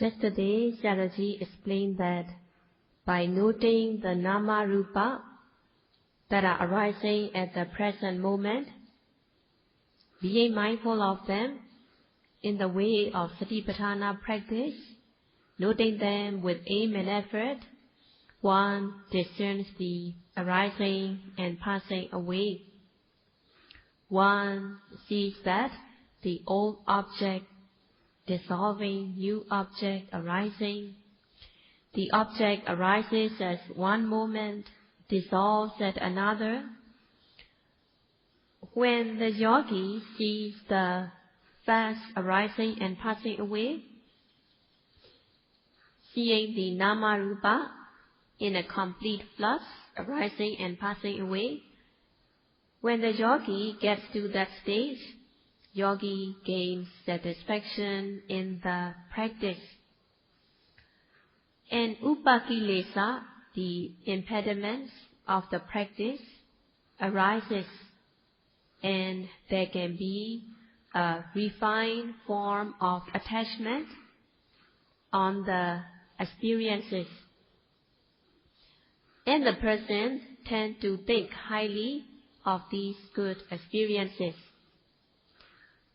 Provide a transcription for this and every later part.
Yesterday, Sayadaw explained that by noting the nama rupa that are arising at the present moment, being mindful of them in the way of Satipatthana practice, noting them with aim and effort, one discerns the arising and passing away. One sees that the old object dissolving, new object arising. The object arises at one moment, dissolves at another. When the yogi sees the fast arising and passing away, seeing the nama rupa in a complete flux arising and passing away, when the yogi gets to that stage, yogi gains satisfaction in the practice. And upakilesa, the impediments of the practice, arises, and there can be a refined form of attachment on the experiences. And the person tends to think highly of these good experiences.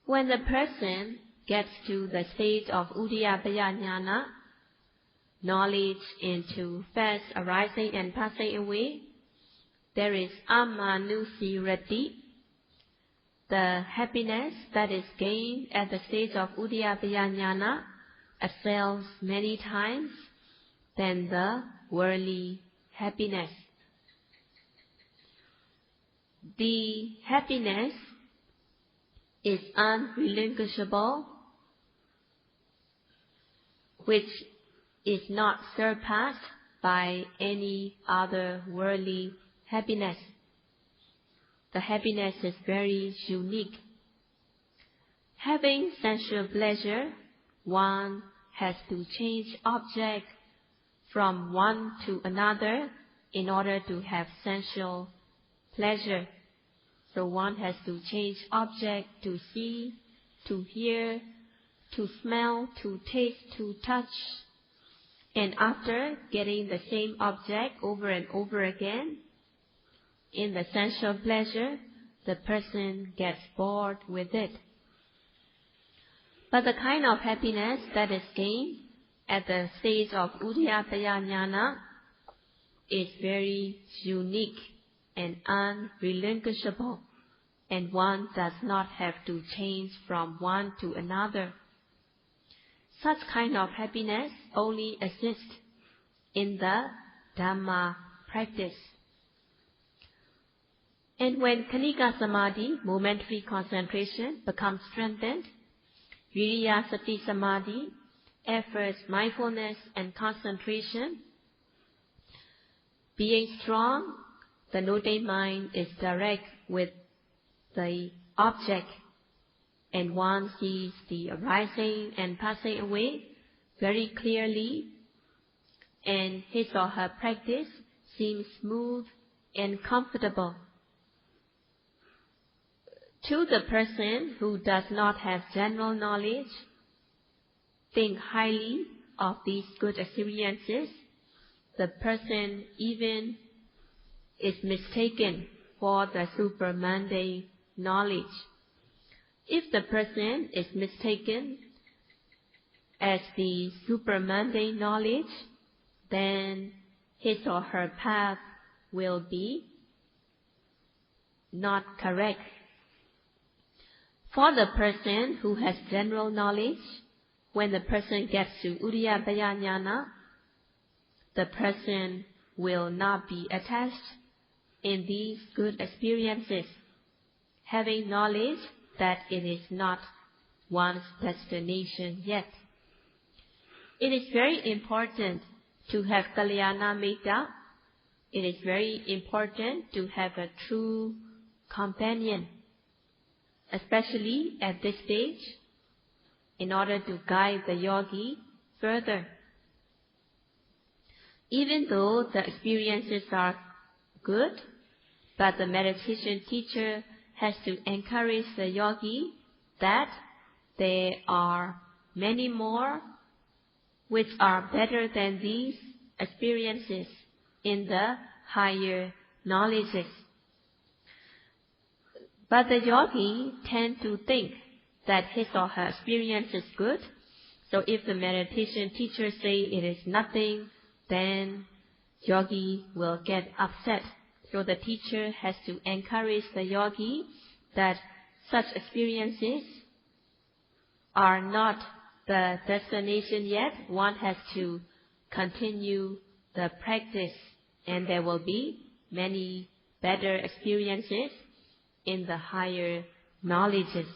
When the person gets to the stage of Uddiyapaya Jnana, knowledge into fast arising and passing away, there is amanusirati, the happiness that is gained at the stage of Uddiyapaya Jnana excels many times than the worldly happiness. The happiness is unrelinquishable, which is not surpassed by any other worldly happiness. The happiness is very unique. Having sensual pleasure, one has to change object from one to another in order to have sensual pleasure. So one has to change object to see, to hear, to smell, to taste, to touch. And after getting the same object over and over again, in the sensual pleasure, the person gets bored with it. But the kind of happiness that is gained at the stage of Uddiyapaya Jnana is very unique and unrelinquishable, and one does not have to change from one to another. Such kind of happiness only exists in the Dhamma practice. And when Khanika Samadhi, momentary concentration, becomes strengthened, Viriya Sati Samadhi, efforts, mindfulness and concentration, being strong, the noting mind is direct with the object, and one sees the arising and passing away very clearly, and his or her practice seems smooth and comfortable. To the person who does not have general knowledge, think highly of these good experiences, the person even is mistaken for the super-mundane knowledge. If the person is mistaken as the super-mundane knowledge, then his or her path will be not correct. For the person who has general knowledge, when the person gets to Uddiyapaya Jnana, the person will not be attached in these good experiences, having knowledge that it is not one's destination yet. It is very important to have Kalyana Mitta. It is very important to have a true companion, especially at this stage, in order to guide the yogi further. Even though the experiences are good, but the meditation teacher has to encourage the yogi that there are many more which are better than these experiences in the higher knowledges. But the yogi tend to think that his or her experience is good. So if the meditation teacher say it is nothing, then yogi will get upset. So the teacher has to encourage the yogi that such experiences are not the destination yet. One has to continue the practice, and there will be many better experiences in the higher knowledges.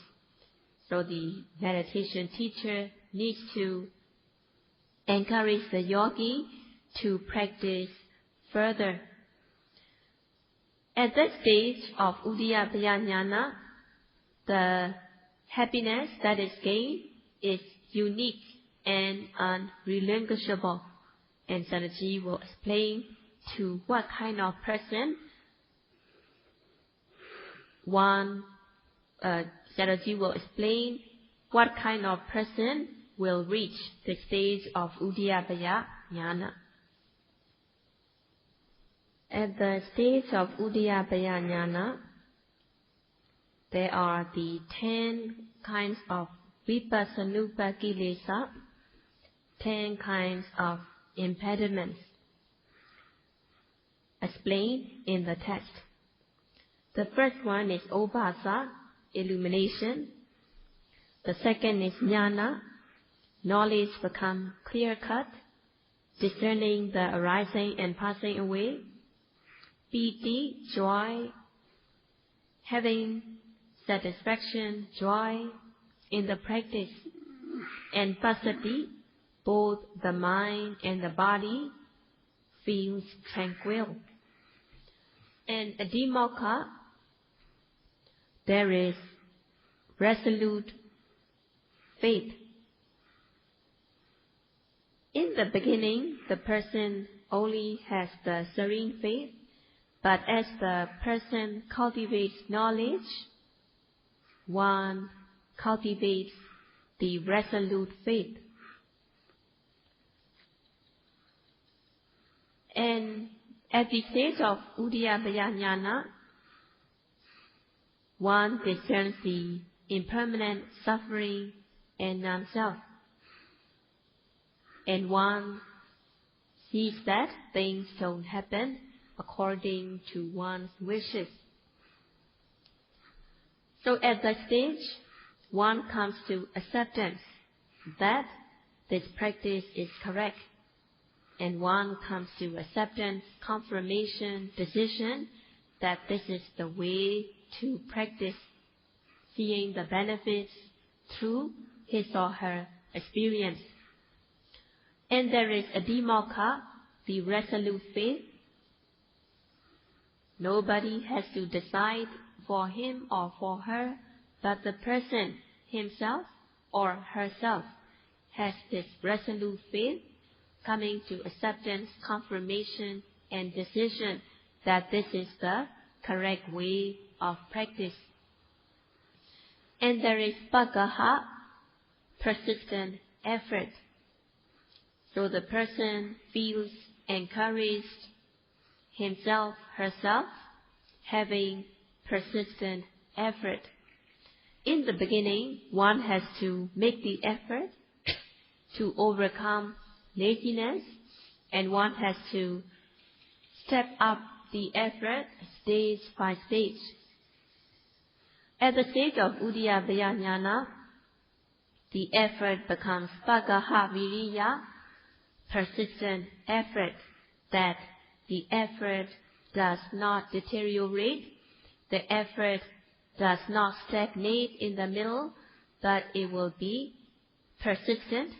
So the meditation teacher needs to encourage the yogi to practice further. At that stage of Uddiyabhaya Jnana, the happiness that is gained is unique and unrelinquishable. And Sayadaw will explain to what kind of person Sayadaw will explain what kind of person will reach the stage of Uddiyabhaya Jnana. At the stage of Uddiyabhaya Jnana, there are the 10 kinds of Vipassanupa Kilesa, 10 kinds of impediments explained in the text. The first one is Obhasa, illumination. The second is Jnana, knowledge become clear-cut, discerning the arising and passing away. Piti, joy, having satisfaction, joy in the practice. And Passaddhi, both the mind and the body feels tranquil. And Adhimokkha, there is resolute faith. In the beginning, the person only has the serene faith, but as the person cultivates knowledge, one cultivates the resolute faith. And at the stage of Uddiyabhaya Jnana, one discerns the impermanent suffering and non-self. And one sees that things don't happen according to one's wishes. So at that stage, one comes to acceptance that this practice is correct. And one comes to acceptance, confirmation, decision that this is the way to practice, seeing the benefits through his or her experience. And there is Adhimokkha, the resolute faith. Nobody has to decide for him or for her, but the person himself or herself has this resolute faith, coming to acceptance, confirmation, and decision that this is the correct way of practice. And there is Pagaha, persistent effort. So the person feels encouraged, himself, herself, having persistent effort. In the beginning, one has to make the effort to overcome laziness, and one has to step up the effort stage by stage. At the stage of Uddiyabhaya Jnana, the effort becomes Pagaha Viriya, persistent effort, that the effort does not deteriorate, the effort does not stagnate in the middle, but it will be persistent.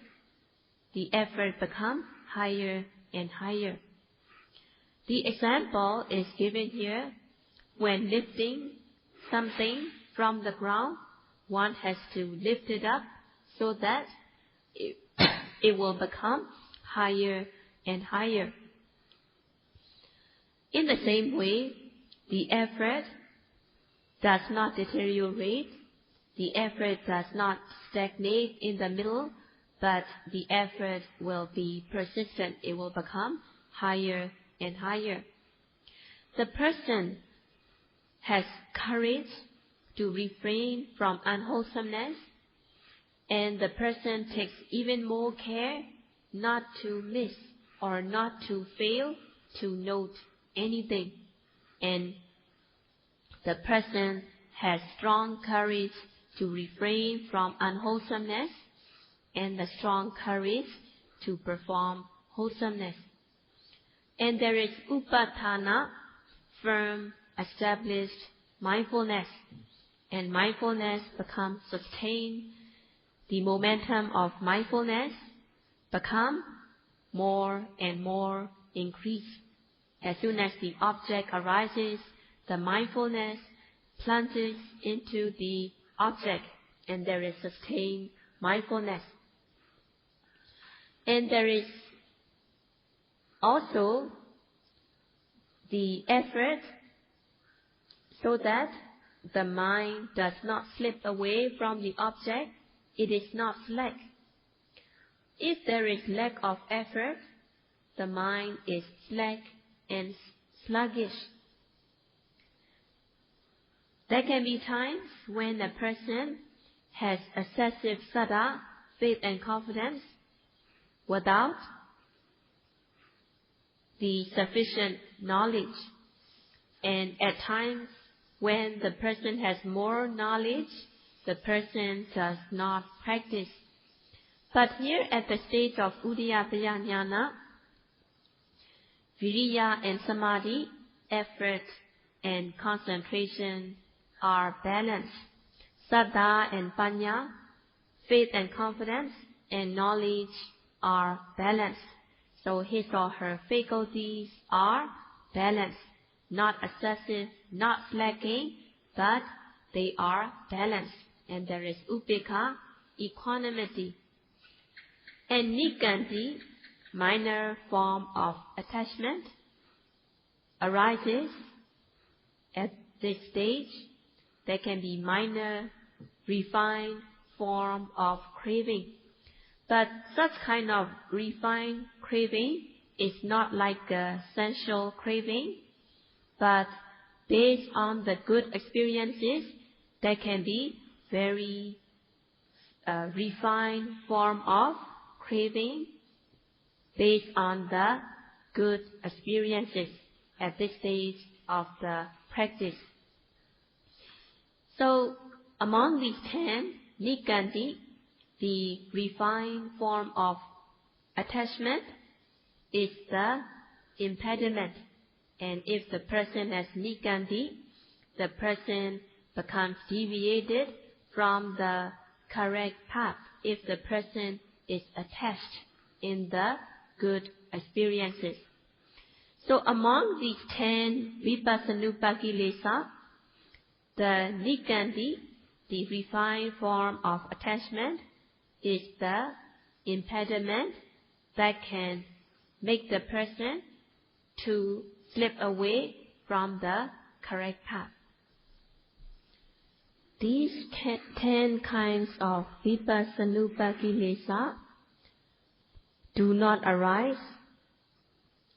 The effort becomes higher and higher. The example is given here. When lifting something from the ground, one has to lift it up so that it will become higher and higher. In the same way, the effort does not deteriorate, the effort does not stagnate in the middle, but the effort will be persistent. It will become higher and higher. The person has courage to refrain from unwholesomeness, and the person takes even more care not to miss or not to fail to note anything. And the person has strong courage to refrain from unwholesomeness and the strong courage to perform wholesomeness. And there is upatthana, firm, established mindfulness, and mindfulness becomes sustained. The momentum of mindfulness become more and more increased. As soon as the object arises, the mindfulness plunges into the object, and there is sustained mindfulness. And there is also the effort so that the mind does not slip away from the object. It is not slack. If there is lack of effort, the mind is slack and sluggish. There can be times when a person has excessive saddha, faith and confidence, without the sufficient knowledge. And at times when the person has more knowledge, the person does not practice. But here at the stage of Uddiyapaya Jnana, Viriya and Samadhi, effort and concentration are balanced. Saddha and Panya, faith and confidence and knowledge are balanced. So his or her faculties are balanced, not excessive, not slacking, but they are balanced. And there is upekkha, equanimity. And nikanti, minor form of attachment, arises at this stage. There can be minor, refined form of craving. But such kind of refined craving is not like a sensual craving, but based on the good experiences, there can be very refined form of craving based on the good experiences at this stage of the practice. So among these 10, nikanti, the refined form of attachment, is the impediment. And if the person has nikanti, the person becomes deviated from the correct path if the person is attached in the good experiences. So among these 10 vipassanupakilesa, the nikanti, the refined form of attachment, is the impediment that can make the person to slip away from the correct path. These 10 kinds of vipassanupakilesa do not arise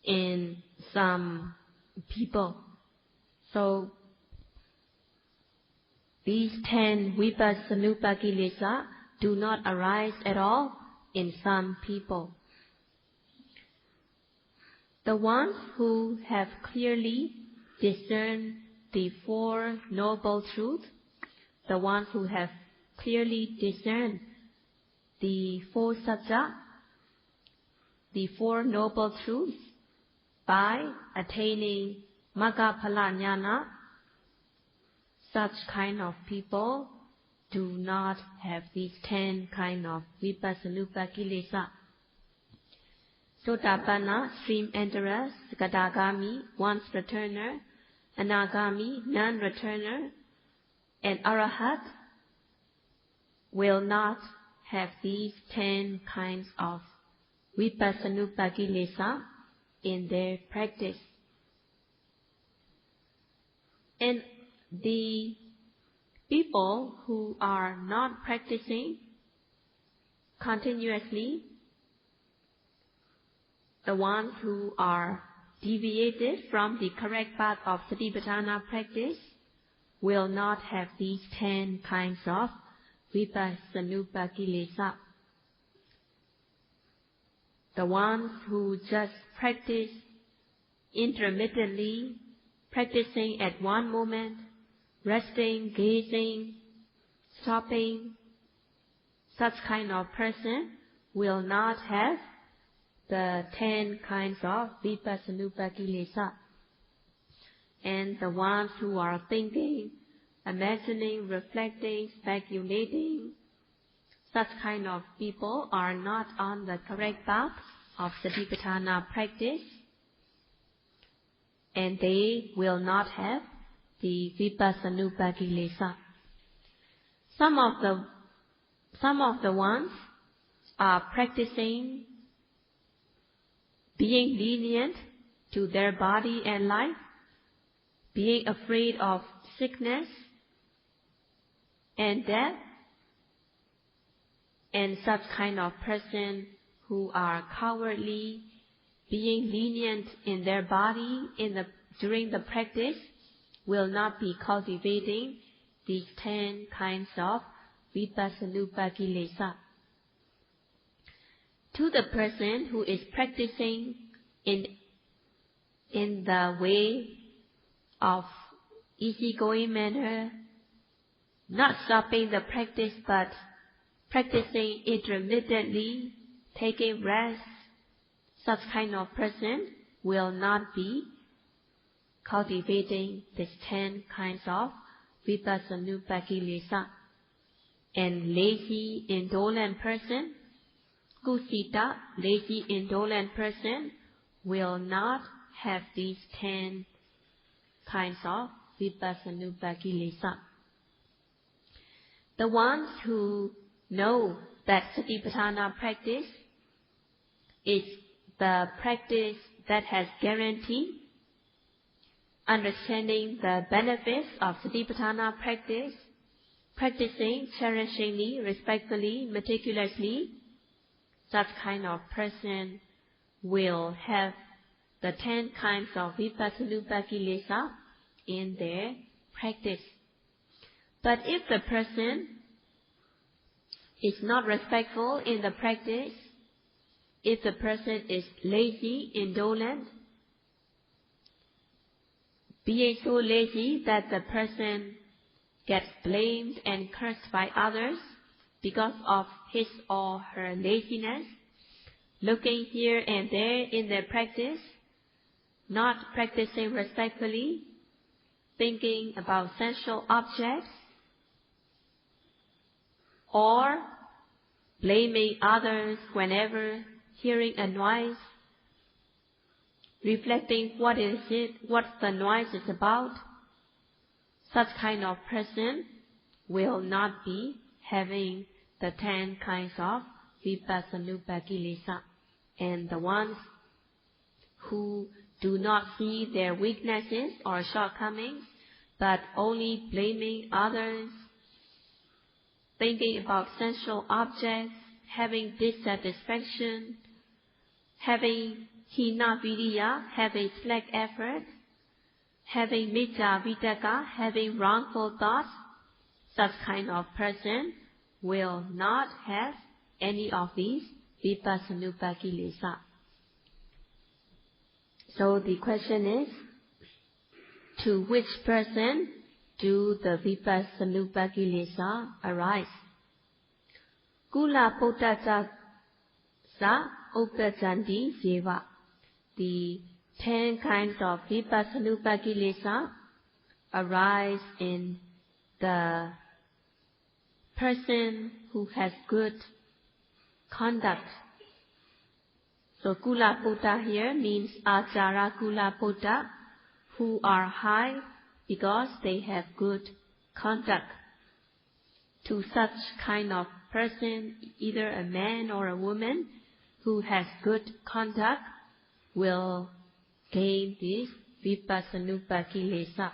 in some people. So these 10 vipassanupakilesa do not arise at all in some people. The ones who have clearly discerned the Four Noble Truths, the ones who have clearly discerned the Four Satya, the Four Noble Truths, by attaining Maggaphala Jnana, such kind of people do not have these 10 kind of vipassanupakilesa. Sotapanna, stream enterer, Sakadagami, once returner, Anagami, non-returner, and Arahat will not have these 10 kinds of vipassanupakilesa in their practice. And the people who are not practicing continuously, the ones who are deviated from the correct path of Satipatthana practice will not have these 10 kinds of Vipassanupa kilesa. The ones who just practice intermittently, practicing at one moment, resting, gazing, stopping, such kind of person will not have the 10 kinds of Vipassanupa kilesa. And the ones who are thinking, imagining, reflecting, speculating, such kind of people are not on the correct path of Satipatthana practice, and they will not have the Vipassanupa kilesa. Some of the ones are practicing being lenient to their body and life, being afraid of sickness and death, and such kind of person who are cowardly, being lenient in their body during the practice, will not be cultivating these 10 kinds of Vipassanupa kilesa. To the person who is practicing in the way of easygoing manner, not stopping the practice but practicing intermittently, taking rest, such kind of person will not be cultivating these 10 kinds of Vipassanupa kilesa. And lazy, indolent person, kusita, lazy, indolent person, will not have these 10 kinds of Vipassanupa kilesa. The ones who know that Satipatthana practice is the practice that has guaranteed, understanding the benefits of Satipatthana practice, practicing cherishingly, respectfully, meticulously, such kind of person will have the 10 kinds of Vipassanupa kilesa in their practice. But if the person is not respectful in the practice, if the person is lazy, indolent, being so lazy that the person gets blamed and cursed by others because of his or her laziness, looking here and there in their practice, not practicing respectfully, thinking about sensual objects, or blaming others whenever hearing a noise, reflecting what the noise is about, such kind of person will not be having the 10 kinds of Vipassanupa kilesa. And the ones who do not see their weaknesses or shortcomings, but only blaming others, thinking about sensual objects, having dissatisfaction, having hina viriya, having slack effort, having micca vitaka, having wrongful thoughts, such kind of person will not have any of these Vipassanupa kilesa. So the question is, to which person do the Vipassanupa kilesa arise? Kula potasa sa upajanti seva. The 10 kinds of Vipassanupa kilesa arise in the person who has good conduct. So Kula Putta here means Achara Kula Putta, who are high because they have good conduct. To such kind of person, either a man or a woman who has good conduct will gain this Vipassanupa kilesa.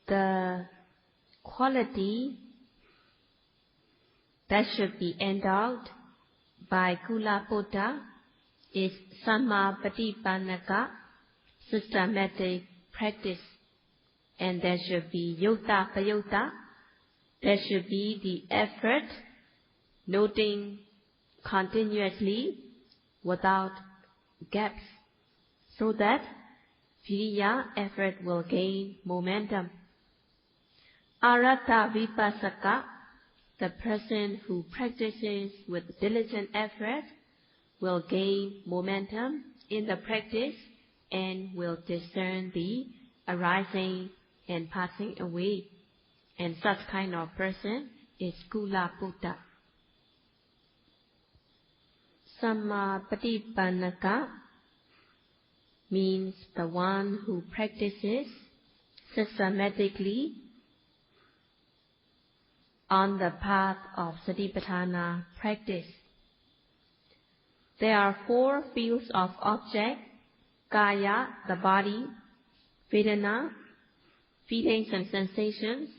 The quality that should be endowed by Kula Buddha is Sammapatipanaka, systematic practice. And there should be Yutta Payutta, there should be the effort, noting continuously without gaps, so that Viriya effort will gain momentum. Aratta Vipassaka, the person who practices with diligent effort, will gain momentum in the practice and will discern the arising and passing away. And such kind of person is Kula Buddha. Sammapatipanaka means the one who practices systematically on the path of Satipatthana practice. There are 4 fields of object: Kaya, the body; Vedana, feelings and sensations;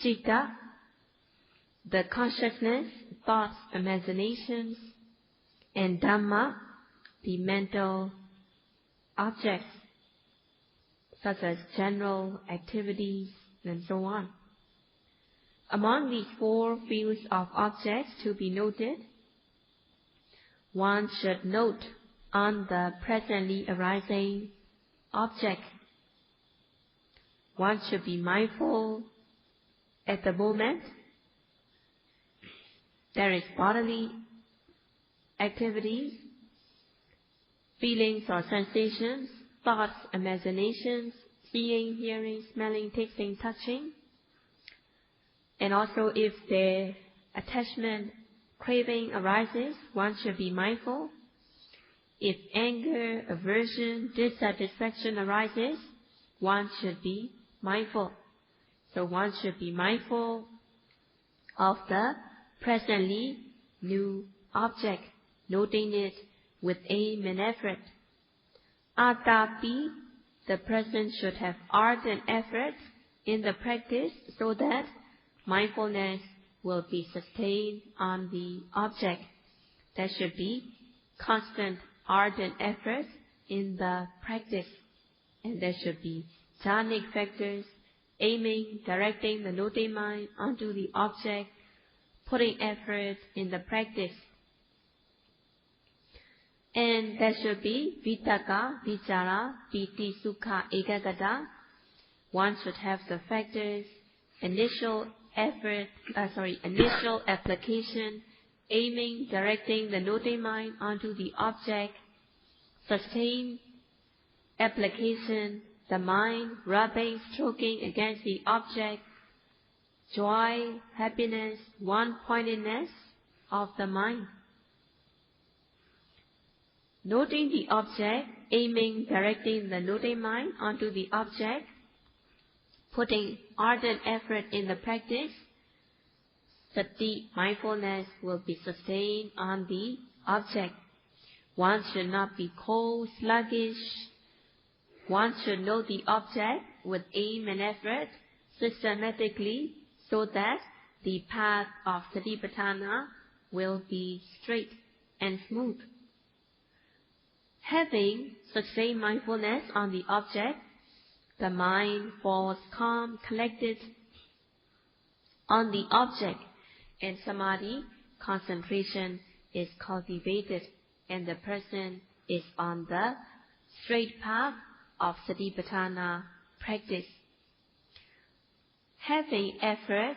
Citta, the consciousness, thoughts, imaginations; and Dhamma, the mental objects, such as general activities and so on. Among these 4 fields of objects to be noted, one should note on the presently arising object. One should be mindful at the moment there is bodily activities, feelings or sensations, thoughts, imaginations, seeing, hearing, smelling, tasting, touching. And also if the attachment, craving arises, one should be mindful. If anger, aversion, dissatisfaction arises, one should be mindful. So one should be mindful of the presently new object, noting it with aim and effort. Atapi, the person should have ardent effort in the practice so that mindfulness will be sustained on the object. There should be constant, ardent effort in the practice. And there should be jhanic factors, aiming, directing the noting mind onto the object, putting effort in the practice. And there should be vitakka, vichara, piti, sukha, ekagata. One should have the factors, initial application, aiming, directing the noting mind onto the object, sustained application, the mind rubbing, stroking against the object, joy, happiness, one-pointedness of the mind. Noting the object, aiming, directing the noting mind onto the object, putting ardent effort in the practice, sati, mindfulness, will be sustained on the object. One should not be cold, sluggish. One should know the object with aim and effort systematically so that the path of Satipatthana will be straight and smooth. Having sustained mindfulness on the object, the mind falls calm, collected on the object, and samadhi, concentration, is cultivated, and the person is on the straight path of Satipatthana practice. Having effort,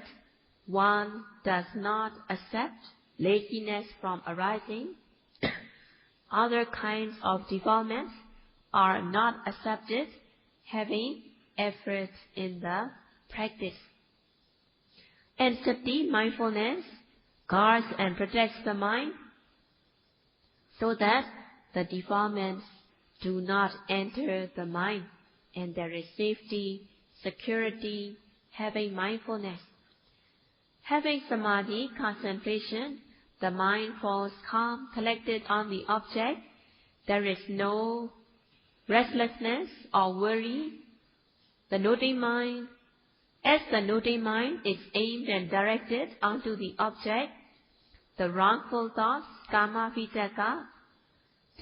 one does not accept laziness from arising. Other kinds of defilements are not accepted, having effort in the practice. And sati, mindfulness, guards and protects the mind so that the defilements do not enter the mind, and there is safety, security, having mindfulness. Having samadhi, concentration, the mind falls calm, collected on the object. There is no restlessness or worry. The noting mind, as the noting mind is aimed and directed onto the object, the wrongful thoughts, kama vitaka,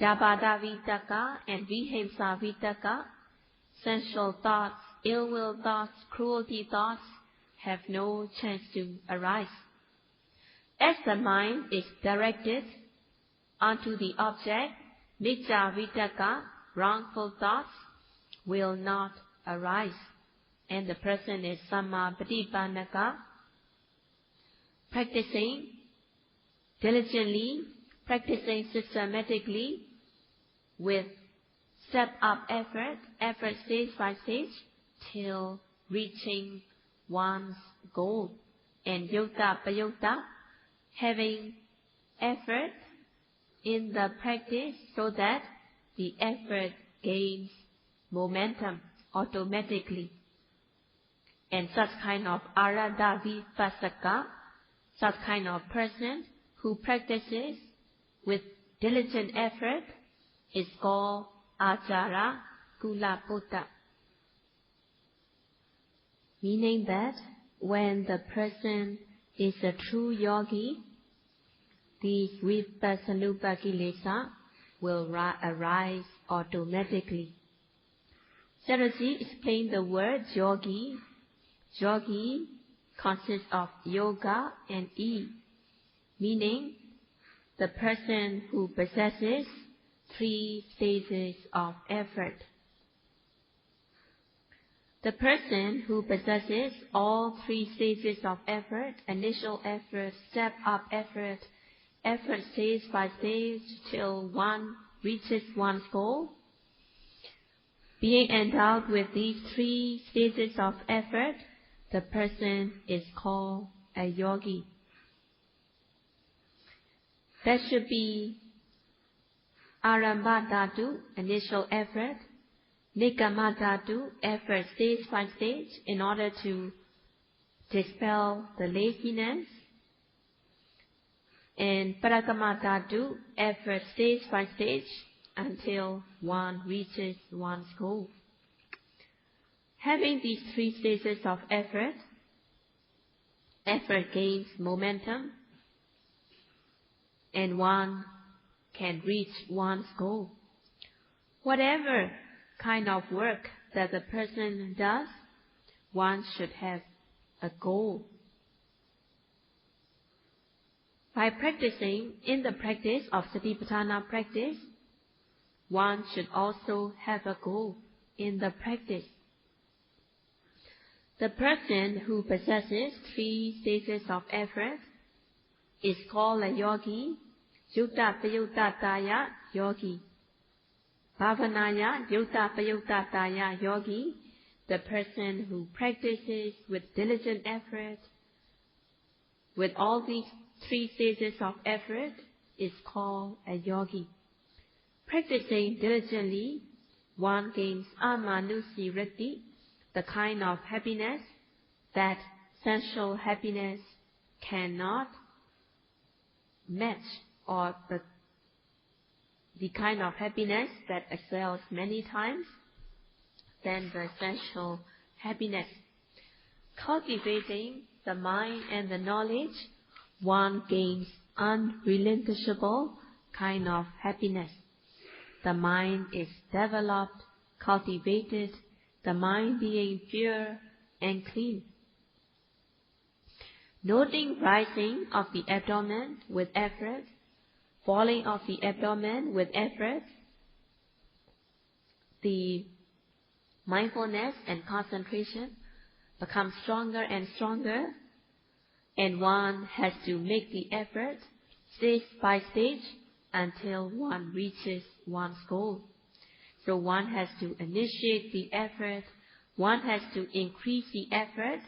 jabada vitaka, and vihimsa vitaka, sensual thoughts, ill will thoughts, cruelty thoughts, have no chance to arise. As the mind is directed onto the object, micca vitaka, wrongful thoughts, will not arise, and the person is sammapatipannaka, practicing diligently, practicing systematically, with step-up effort stage by stage, till reaching one's goal. And yutta payutta, having effort in the practice so that the effort gains momentum automatically. And such kind of arada vipassaka, such kind of person who practices with diligent effort, is called Achara Kulaputta. Meaning that when the person is a true yogi, these vipassanupa kilesa will arise automatically. Sayadaw explained the word yogi. Yogi consists of yoga and e, meaning the person who possesses 3 stages of effort. The person who possesses all 3 stages of effort, initial effort, step-up effort, effort stage by stage till one reaches one's goal, being endowed with these 3 stages of effort, the person is called a yogi. There should be arambha dhatu, initial effort, nikkama dhatu, effort stage by stage, in order to dispel the laziness, and parakama dhatu, effort stage by stage, until one reaches one's goal. Having these 3 stages of effort gains momentum, and one can reach one's goal. Whatever kind of work that the person does, one should have a goal. By practicing in the practice of Satipatthana practice, one should also have a goal in the practice. The person who possesses 3 stages of effort is called a yogi, yutta payuttataya yogi. Bhavanaya yutta payuttataya yogi, the person who practices with diligent effort, with all these 3 stages of effort, is called a yogi. Practicing diligently, one gains amanusirati, the kind of happiness that sensual happiness cannot match, or the kind of happiness that excels many times than the sensual happiness. Cultivating the mind and the knowledge, one gains unrelinquishable kind of happiness. The mind is developed, cultivated, the mind being pure and clean. Noting rising of the abdomen with effort, falling of the abdomen with effort, the mindfulness and concentration become stronger and stronger, and one has to make the effort stage by stage until one reaches one's goal. So one has to initiate the effort, one has to increase the effort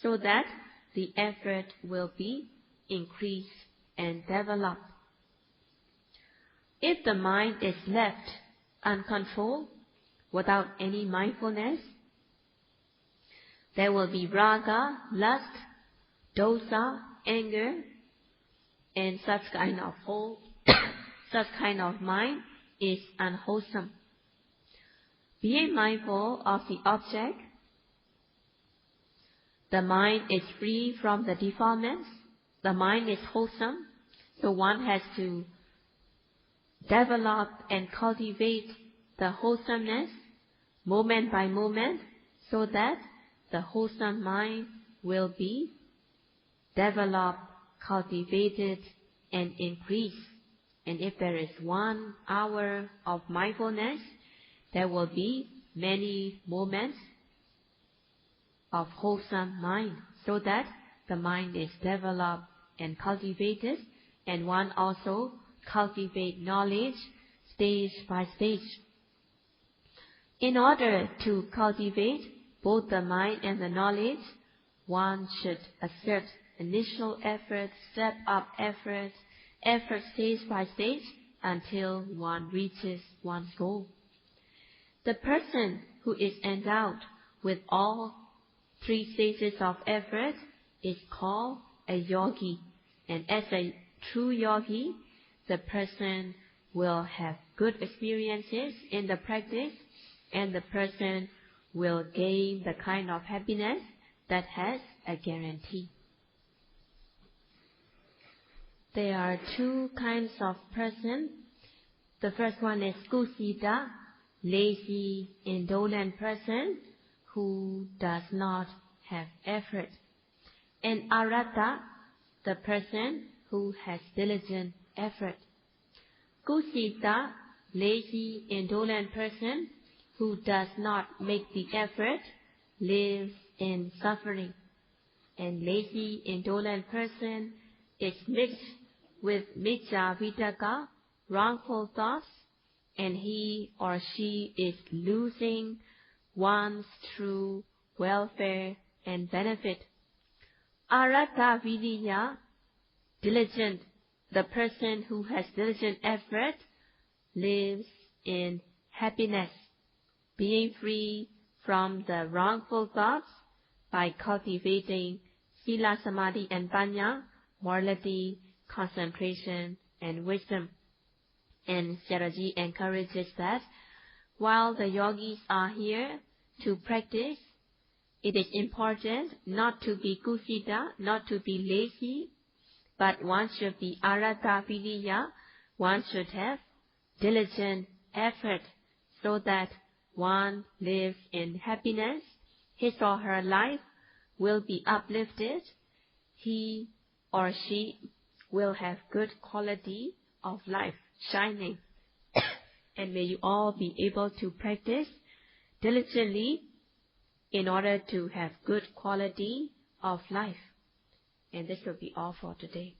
so that the effort will be increased and developed. If the mind is left uncontrolled, without any mindfulness, there will be raga, lust, dosa, anger, and such kind of mind is unwholesome. Being mindful of the object, the mind is free from the defilements, the mind is wholesome, So one has to develop and cultivate the wholesomeness moment by moment, so that the wholesome mind will be developed, cultivated, and increased. And if there is 1 hour of mindfulness, there will be many moments of wholesome mind, so that the mind is developed and cultivated, and one also cultivate knowledge stage by stage. In order to cultivate both the mind and the knowledge, one should exert initial effort, step up effort stage by stage until one reaches one's goal. The person who is endowed with all 3 stages of effort is called a yogi, and as a true yogi, the person will have good experiences in the practice, and the person will gain the kind of happiness that has a guarantee. There are 2 kinds of person. The first one is kusita, lazy, indolent person who does not have effort. And arata, the person who has diligent effort. Kusita, lazy, indolent person who does not make the effort lives in suffering. And lazy, indolent person is mixed with micca vitaka, wrongful thoughts, and he or she is losing one's true welfare and benefit. Arata viriya, diligent, the person who has diligent effort lives in happiness, being free from the wrongful thoughts by cultivating sila, samadhi, and panya, morality, concentration, and wisdom. And Sayadaw encourages that while the yogis are here to practice, it is important not to be kusita, not to be lazy, but one should be arata viriya, one should have diligent effort so that one lives in happiness, his or her life will be uplifted, he or she will have good quality of life shining. And may you all be able to practice diligently in order to have good quality of life. And this will be all for today.